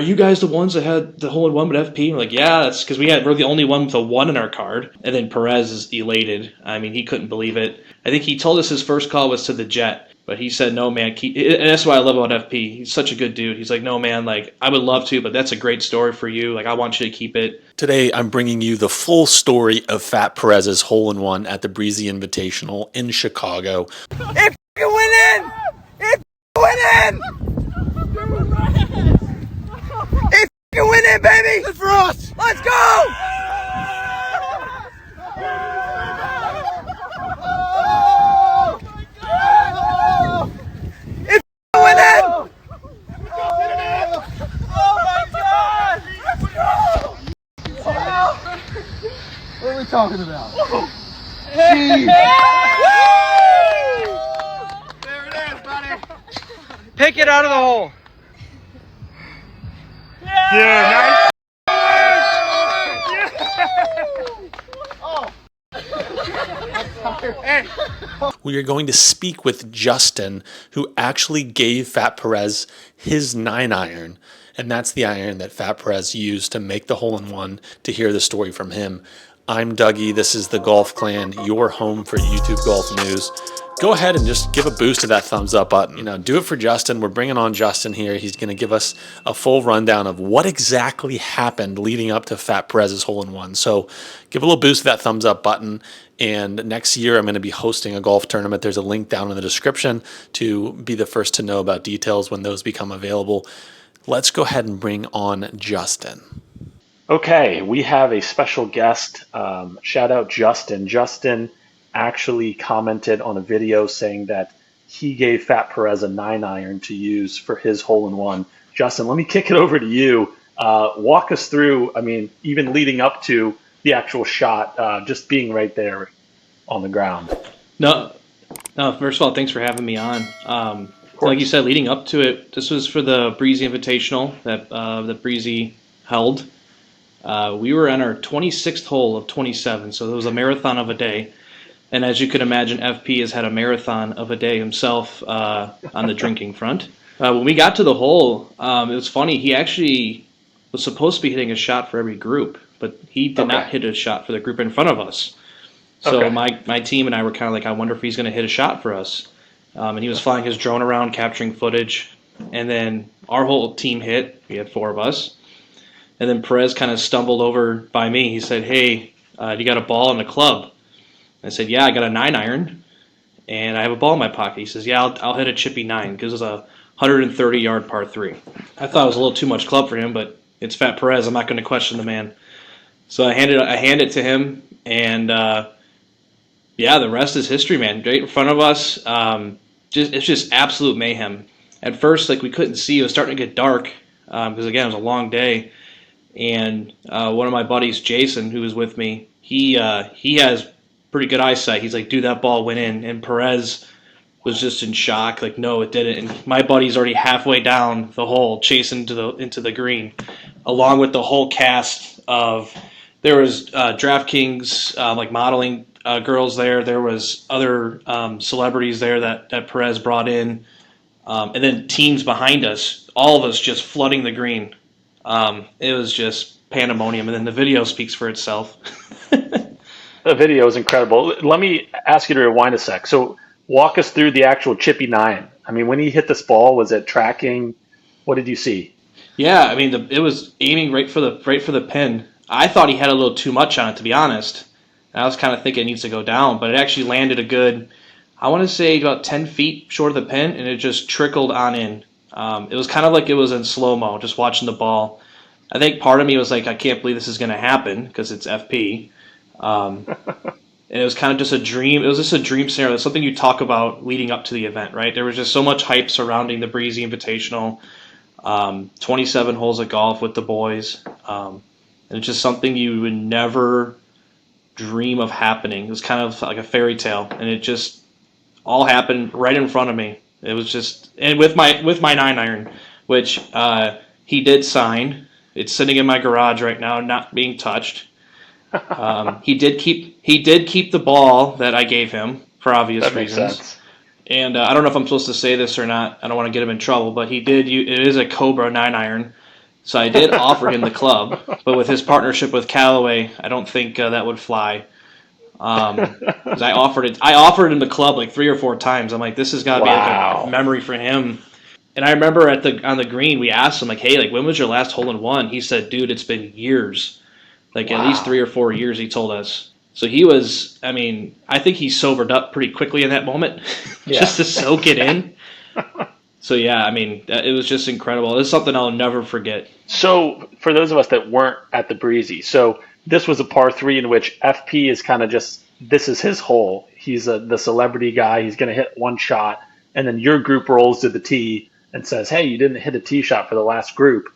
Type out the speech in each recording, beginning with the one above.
are you guys the ones that had the hole in one with FP? We're like, yeah, that's because we're the only one with a 1 in our card. And then Perez is elated. I mean, he couldn't believe it. I think he told us his first call was to the Jet, but he said, no, man, and that's what I love about FP. He's such a good dude. He's like, no, man, like, I would love to, but that's a great story for you. Like, I want you to keep it. Today, I'm bringing you the full story of Fat Perez's hole-in-one at the Breezy Invitational in Chicago. If you win in! If you win in! If you win in, baby! It's for us! Let's go! If you win in! Oh my God! What are we talking about? Jeez. There it is, buddy. Pick it out of the hole. Yeah, nice. We are going to speak with Justin, who actually gave Fat Perez his 9-iron, and that's the iron that Fat Perez used to make the hole-in-one. To hear the story from him, I'm Dougie. This is the Golf Clan, your home for YouTube golf news. Go ahead and just give a boost to that thumbs up button. You know, do it for Justin. We're bringing on Justin here. He's going to give us a full rundown of what exactly happened leading up to Fat Perez's hole-in-one. So give a little boost to that thumbs up button. And next year, I'm going to be hosting a golf tournament. There's a link down in the description to be the first to know about details when those become available. Let's go ahead and bring on Justin. Okay, we have a special guest. Shout out Justin. Justin actually commented on a video saying that he gave Fat Perez a 9-iron to use for his hole-in-one. Justin, let me kick it over to you. Walk us through, I mean, even leading up to the actual shot, just being right there on the ground. No, first of all, thanks for having me on. Like you said, leading up to it, this was for the Breezy Invitational that Breezy held. We were on our 26th hole of 27, so it was a marathon of a day. And as you could imagine, FP has had a marathon of a day himself on the drinking front. When we got to the hole, it was funny. He actually was supposed to be hitting a shot for every group, but he did not hit a shot for the group in front of us. So my team and I were kind of like, I wonder if he's going to hit a shot for us. And he was flying his drone around, capturing footage. And then our whole team hit. We had 4 of us. And then Perez kind of stumbled over by me. He said, hey, you got a ball and a club? I said, yeah, I got a 9-iron, and I have a ball in my pocket. He says, yeah, I'll hit a chippy 9, because it's a 130-yard par 3. I thought it was a little too much club for him, but it's Fat Perez. I'm not going to question the man. So I hand it to him, and yeah, the rest is history, man. Right in front of us, it's just absolute mayhem. At first, like, we couldn't see. It was starting to get dark because, again, it was a long day. And one of my buddies, Jason, who was with me, he has pretty good eyesight. He's like, dude, that ball went in. And Perez was just in shock, like, no, it didn't. And my buddy's already halfway down the hole, chasing into the green, along with the whole cast of, there was DraftKings, like, modeling girls there. There was other celebrities there that Perez brought in. And then teams behind us, all of us just flooding the green. It was just pandemonium. And then the video speaks for itself. The video is incredible. Let me ask you to rewind a sec. So walk us through the actual chippy 9. I mean, when he hit this ball, was it tracking? What did you see? Yeah, I mean, it was aiming right for the pin. I thought he had a little too much on it, to be honest. I was kind of thinking it needs to go down, but it actually landed a good, I want to say about 10 feet short of the pin, and it just trickled on in. It was kind of like it was in slow-mo, just watching the ball. I think part of me was like, I can't believe this is going to happen because it's FP. And it was kind of just a dream. It was just a dream scenario. It's something you talk about leading up to the event, right? There was just so much hype surrounding the Breezy Invitational, 27 holes of golf with the boys. And it's just something you would never dream of happening. It was kind of like a fairy tale, and it just all happened right in front of me. It was just, and with my 9-iron, which he did sign. It's sitting in my garage right now, not being touched. He did keep the ball that I gave him for obvious reasons. Sense. And I don't know if I'm supposed to say this or not. I don't want to get him in trouble, but he did. It is a Cobra 9-iron, So I did offer him the club, but with his partnership with Callaway, I don't think that would fly. 'Cause I offered him the club like 3 or 4 times. I'm like, this has got to be like a memory for him. And I remember on the green, we asked him like, hey, like when was your last hole in one? He said, dude, it's been years, like at least 3 or 4 years. He told us. So he was. I mean, I think he sobered up pretty quickly in that moment, just to soak it in. So yeah, I mean, it was just incredible. It's something I'll never forget. So for those of us that weren't at the Breezy, so this was a par 3 in which FP is kind of just, this is his hole. He's the celebrity guy. He's going to hit one shot, and then your group rolls to the tee and says, hey, you didn't hit a tee shot for the last group.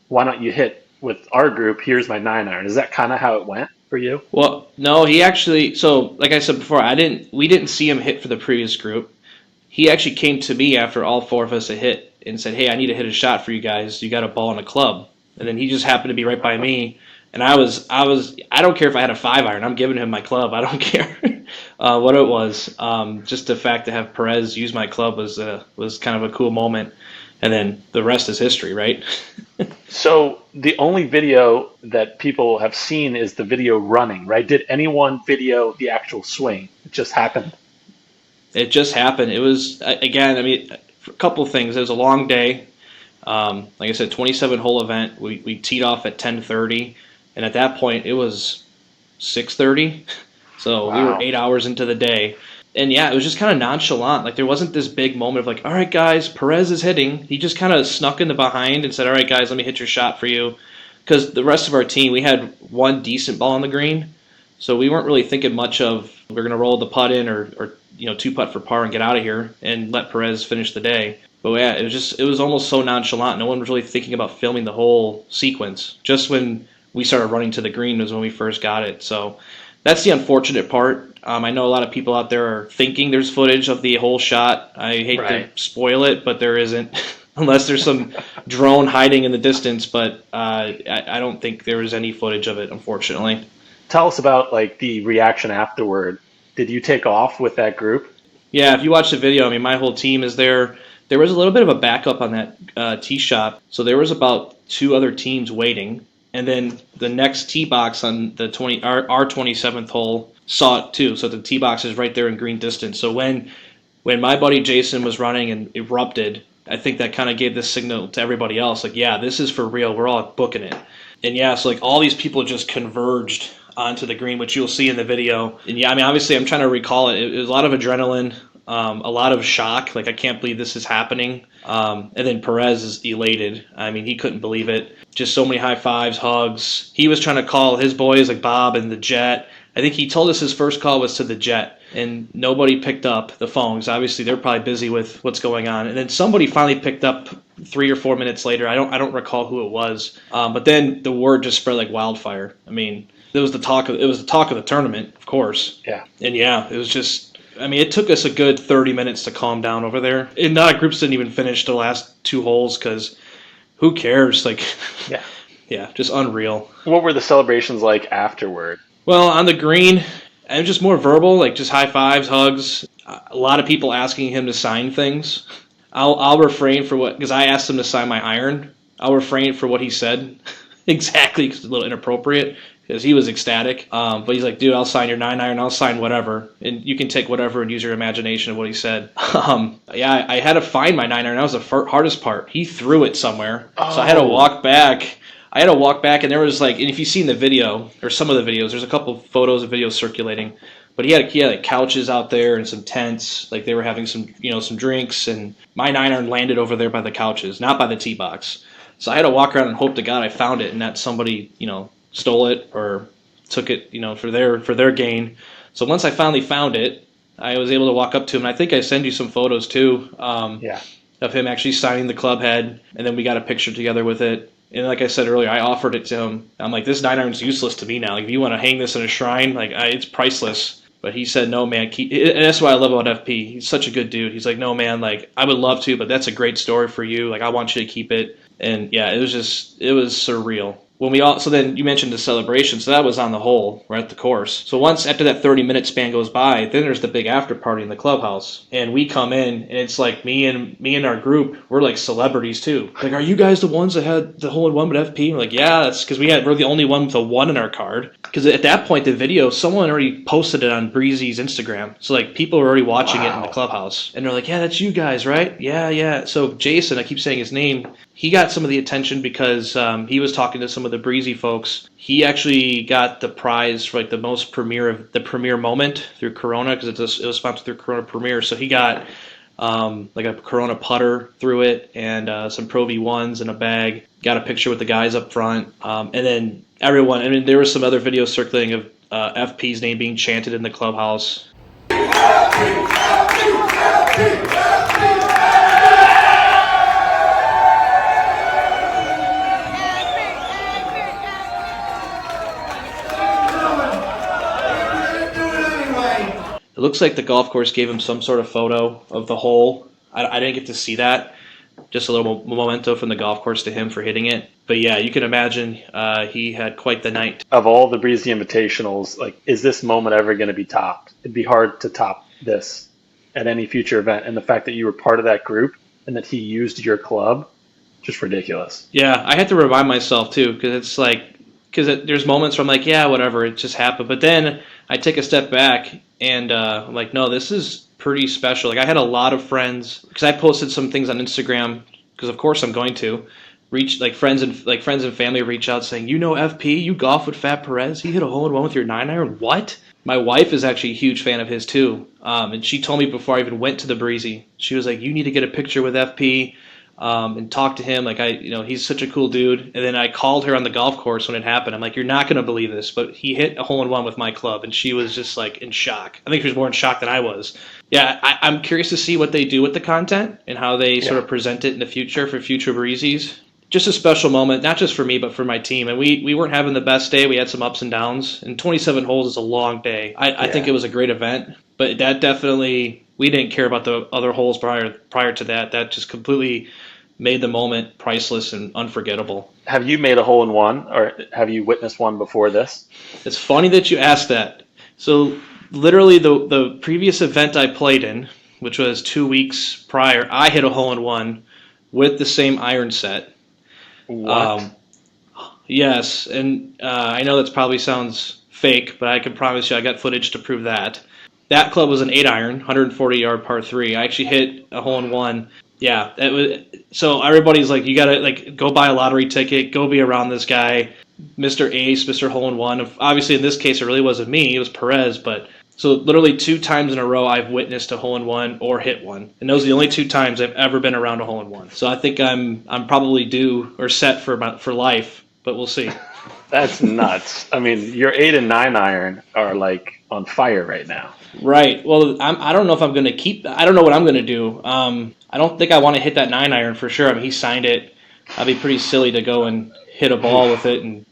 Why don't you hit with our group? Here's my 9-iron. Is that kind of how it went for you? Well, no, he actually. So like I said before, we didn't see him hit for the previous group. He actually came to me after all 4 of us had hit and said, hey, I need to hit a shot for you guys. You got a ball and a club. And then he just happened to be right by me. And I don't care if I had a 5-iron. I'm giving him my club. I don't care what it was. Just the fact to have Perez use my club was kind of a cool moment. And then the rest is history, right? So the only video that people have seen is the video running, right? Did anyone video the actual swing? It just happened. It just happened. It was, again, I mean, a couple of things. It was a long day. Like I said, 27-hole event. We teed off at 10:30, and at that point, it was 6:30. So we were 8 hours into the day. And yeah, it was just kind of nonchalant. Like there wasn't this big moment of like, all right, guys, Perez is hitting. He just kind of snuck in the behind and said, all right, guys, let me hit your shot for you. Because the rest of our team, we had one decent ball on the green. So we weren't really thinking much of we're going to roll the putt in or 2-putt for par and get out of here and let Perez finish the day. But yeah, it was almost so nonchalant. No one was really thinking about filming the whole sequence. Just when we started running to the green was when we first got it. So that's the unfortunate part. I know a lot of people out there are thinking there's footage of the whole shot. I hate to spoil it, but there isn't. Unless there's some drone hiding in the distance. But I don't think there was any footage of it, unfortunately. Tell us about like the reaction afterward. Did you take off with that group? Yeah, if you watch the video, I mean, my whole team is there. There was a little bit of a backup on that tee shot, so there was about 2 other teams waiting, and then the next tee box on the our 27th hole saw it too. So the tee box is right there in green distance. So when my buddy Jason was running and erupted, I think that kind of gave this signal to everybody else, like, yeah, this is for real. We're all booking it. And yeah, so like all these people just converged onto the green, which you'll see in the video. And yeah, I mean, obviously I'm trying to recall it. It was a lot of adrenaline, a lot of shock. Like, I can't believe this is happening. And then Perez is elated. I mean, he couldn't believe it. Just so many high fives, hugs. He was trying to call his boys like Bob and the Jet. I think he told us his first call was to the Jet, and nobody picked up the phones. Obviously, they're probably busy with what's going on. And then somebody finally picked up 3 or 4 minutes later. I don't recall who it was. But then the word just spread like wildfire. I mean, it was the talk of the tournament, of course. Yeah. And yeah, it was just. I mean, it took us a good 30 minutes to calm down over there. And a lot of groups didn't even finish the last 2 holes because who cares? Like, yeah, just unreal. What were the celebrations like afterward? Well, on the green, it was just more verbal, like just high fives, hugs. A lot of people asking him to sign things. I'll refrain for because I asked him to sign my iron. I'll refrain for what he said exactly because it's a little inappropriate. Because he was ecstatic. But he's like, dude, I'll sign your 9-iron. I'll sign whatever. And you can take whatever and use your imagination of what he said. Yeah, I had to find my 9-iron. That was the hardest part. He threw it somewhere. Oh. So I had to walk back. And there was like, and if you've seen the video, or some of the videos, there's a couple of photos and videos circulating. But he had like couches out there and some tents. Like they were having some drinks. And my 9-iron landed over there by the couches, not by the tee box. So I had to walk around and hope to God I found it and that somebody, stole it or took it, for their gain. So once I finally found it, I was able to walk up to him. And I think I sent you some photos too, of him actually signing the club head, and then we got a picture together with it. And like I said earlier, I offered it to him. I'm like, this 9-iron's useless to me now. Like, if you want to hang this in a shrine, like it's priceless. But he said, no, man. And that's what I love about FP. He's such a good dude. He's like, no, man, like I would love to, but that's a great story for you. Like, I want you to keep it. And yeah, it was surreal. So then you mentioned the celebration, so that was on the hole, right at the course. So once after that 30-minute span goes by, then there's the big after party in the clubhouse, and we come in, and it's like me and our group, we're like celebrities too. Like, are you guys the ones that had the hole in one with FP? We're like, yeah, that's because we're the only one with a 1 in our card. Because at that point, the video, someone already posted it on Breezy's Instagram, so like people were already watching it in the clubhouse, and they're like, yeah, that's you guys, right? Yeah. So Jason, I keep saying his name. He got some of the attention because he was talking to some of the Breezy folks. He actually got the prize for like the most premier moment through Corona, because it was sponsored through Corona Premier. So he got like a Corona putter through it, and some Pro V1s and a bag. Got a picture with the guys up front, and then everyone. I mean, there were some other videos circulating of FP's name being chanted in the clubhouse. It looks like the golf course gave him some sort of photo of the hole. I didn't get to see that. Just a little memento from the golf course to him for hitting it. But yeah, you can imagine he had quite the night. Of all the Breezy Invitationals, like, is this moment ever going to be topped? It'd be hard to top this at any future event. And the fact that you were part of that group and that he used your club, just ridiculous. Yeah, I had to remind myself too, because it's like, there's moments where I'm like, yeah, whatever, it just happened. But then I take a step back and I'm like, no, this is pretty special. Like, I had a lot of friends, because I posted some things on Instagram, because of course I'm going to reach friends and family reach out saying, FP, you golf with Fat Perez, he hit a hole in one with your 9-iron. What? My wife is actually a huge fan of his too, and she told me before I even went to the Breezy, she was like, you need to get a picture with FP. And talk to him. Like, he's such a cool dude. And then I called her on the golf course when it happened. I'm like, you're not going to believe this, but he hit a hole in one with my club. And she was just like in shock. I think she was more in shock than I was. Yeah, I'm curious to see what they do with the content and how they sort of present it in the future for future Breezes. Just a special moment, not just for me, but for my team. And we weren't having the best day. We had some ups and downs. And 27 holes is a long day. I think it was a great event. But that definitely, we didn't care about the other holes prior to that. That just completely made the moment priceless and unforgettable. Have you made a hole in one, or have you witnessed one before this? It's funny that you asked that. So literally the previous event I played in, which was 2 weeks prior, I hit a hole in one with the same iron set. What? Yes, and I know that probably sounds fake, but I can promise you I got footage to prove that. That club was an 8-iron, 140-yard par 3. I actually hit a hole in one. Yeah, it was, so everybody's like, you gotta go buy a lottery ticket, go be around this guy, Mr. Ace, Mr. Hole in One. Obviously, in this case, it really wasn't me; it was Perez. But so literally 2 times in a row, I've witnessed a hole in one or hit one, and those are the only 2 times I've ever been around a hole in one. So I think I'm probably due or set for life, but we'll see. That's nuts. I mean, your 8 and 9 iron are like on fire right now. Right. Well, I don't know if I'm going to keep. I don't know what I'm going to do. I don't think I want to hit that 9-iron for sure. I mean, he signed it. I'd be pretty silly to go and hit a ball with it and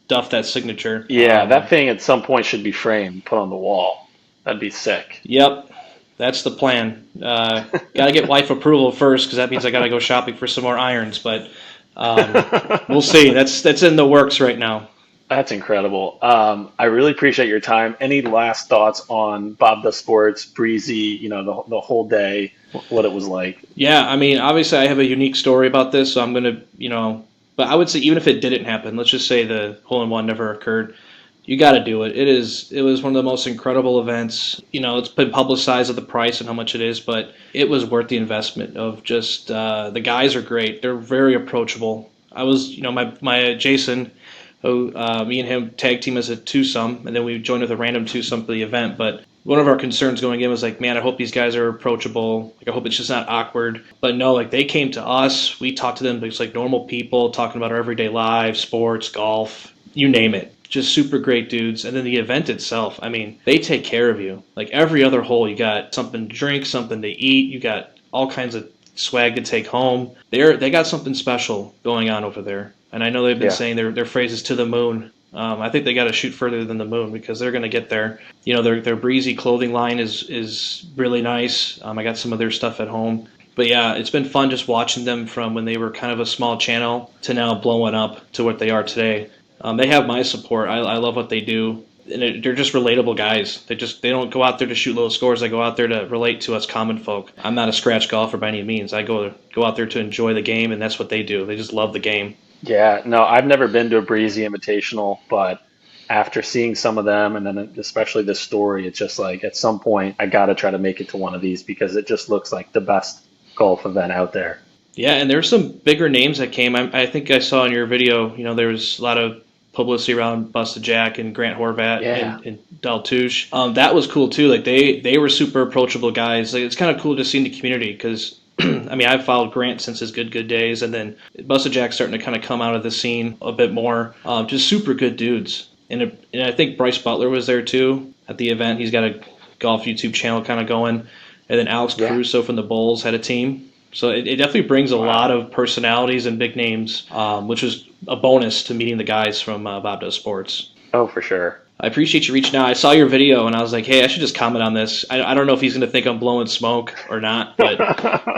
duff that signature. Yeah, that thing at some point should be framed, put on the wall. That'd be sick. Yep, that's the plan. Got to get wife approval first, because that means I got to go shopping for some more irons. But we'll see. That's in the works right now. That's incredible. I really appreciate your time. Any last thoughts on Bob the Sports, Breezy, the whole day, what it was like? Yeah, I mean, obviously I have a unique story about this, so I'm going to, but I would say even if it didn't happen, let's just say the hole-in-one never occurred, you got to do it. It was one of the most incredible events. It's been publicized at the price and how much it is, but it was worth the investment of just, the guys are great. They're very approachable. I was, my Jason, who me and him tag team as a twosome, and then we joined with a random twosome for the event. But one of our concerns going in was like, man, I hope these guys are approachable. Like, I hope it's just not awkward. But no, like, they came to us. We talked to them just like normal people, talking about our everyday lives, sports, golf, you name it. Just super great dudes. And then the event itself, I mean, they take care of you. Like, every other hole, you got something to drink, something to eat. You got all kinds of swag to take home. They got something special going on over there. And I know they've been saying their phrases to the moon. I think they got to shoot further than the moon, because they're going to get there. Their Breezy clothing line is really nice. I got some of their stuff at home. But yeah, it's been fun just watching them from when they were kind of a small channel to now blowing up to what they are today. They have my support. I love what they do. And they're just relatable guys. They don't go out there to shoot low scores. They go out there to relate to us common folk. I'm not a scratch golfer by any means. I go out there to enjoy the game, and that's what they do. They just love the game. Yeah, no, I've never been to a Breezy Invitational, but after seeing some of them and then especially this story, it's just like at some point I got to try to make it to one of these because it just looks like the best golf event out there. Yeah, and there's some bigger names that came. I think I saw in your video, there was a lot of publicity around Busted Jack and Grant Horvat and Dalke. That was cool too. Like they were super approachable guys. Like it's kind of cool to see in the community because I mean I've followed Grant since his good days, and then Busted Jack's starting to kind of come out of the scene a bit more. Just super good dudes. And I think Bryce Butler was there too at the event. He's got a golf YouTube channel kind of going, and then Alex Caruso from the Bulls had a team. So it definitely brings a lot of personalities and big names, which was a bonus to meeting the guys from Bob Does Sports. Oh, for sure. I appreciate you reaching out. I saw your video, and I was like, hey, I should just comment on this. I don't know if he's going to think I'm blowing smoke or not, but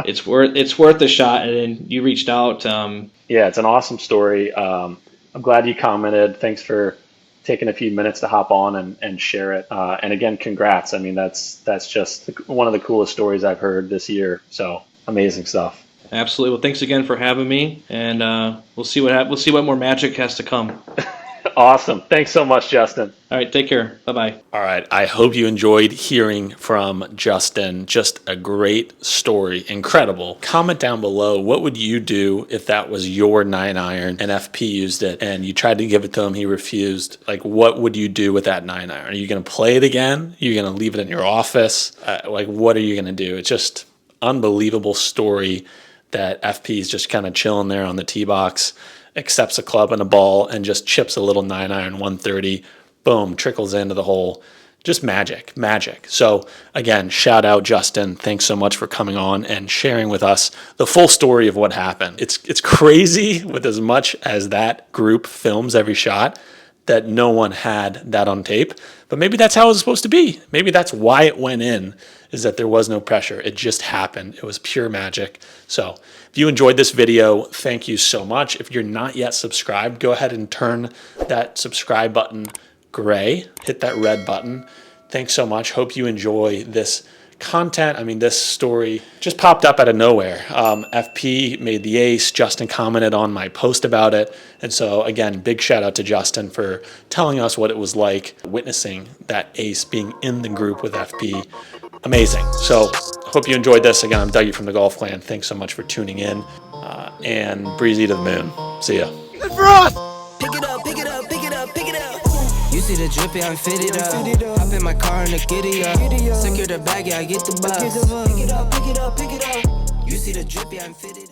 it's worth a shot, and then you reached out. Yeah, it's an awesome story. I'm glad you commented. Thanks for taking a few minutes to hop on and share it. And again, congrats. I mean, that's just one of the coolest stories I've heard this year. So amazing stuff. Absolutely. Well, thanks again for having me, and we'll see what more magic has to come. Awesome. Thanks so much, Justin. All right, take care. Bye-bye. All right. I hope you enjoyed hearing from Justin. Just a great story. Incredible. Comment down below, what would you do if that was your 9-iron and FP used it and you tried to give it to him, he refused? Like, what would you do with that 9-iron? Are you going to play it again? Are you going to leave it in your office? What are you going to do? It's just unbelievable story that FP is just kind of chilling there on the tee box, accepts a club and a ball, and just chips a little 9-iron 130. Boom, trickles into the hole. Just magic. So again, shout out Justin. Thanks so much for coming on and sharing with us the full story of what happened. It's crazy with as much as that group films every shot that no one had that on tape. But maybe that's how it was supposed to be. Maybe that's why it went in, is that there was no pressure. It just happened. It was pure magic. So if you enjoyed this video, thank you so much. If you're not yet subscribed, go ahead and turn that subscribe button gray. Hit that red button. Thanks so much. Hope you enjoy this content. I mean, this story just popped up out of nowhere. FP made the ace. Justin commented on my post about it. And so again, big shout out to Justin for telling us what it was like witnessing that ace being in the group with FP. Amazing. So hope you enjoyed this. Again, I'm Dougie from the Golf Clan. Thanks so much for tuning in, and breezy to the moon. See ya. Good for us! Pick it up, pick it up, pick it up, pick it up. You see the drip, yeah, I'm fitted up. Hop in my car and the giddy up. Secure the bag, yeah, I get the bus. Pick it up, pick it up, pick it up. You see the drip, yeah, I'm fitted up.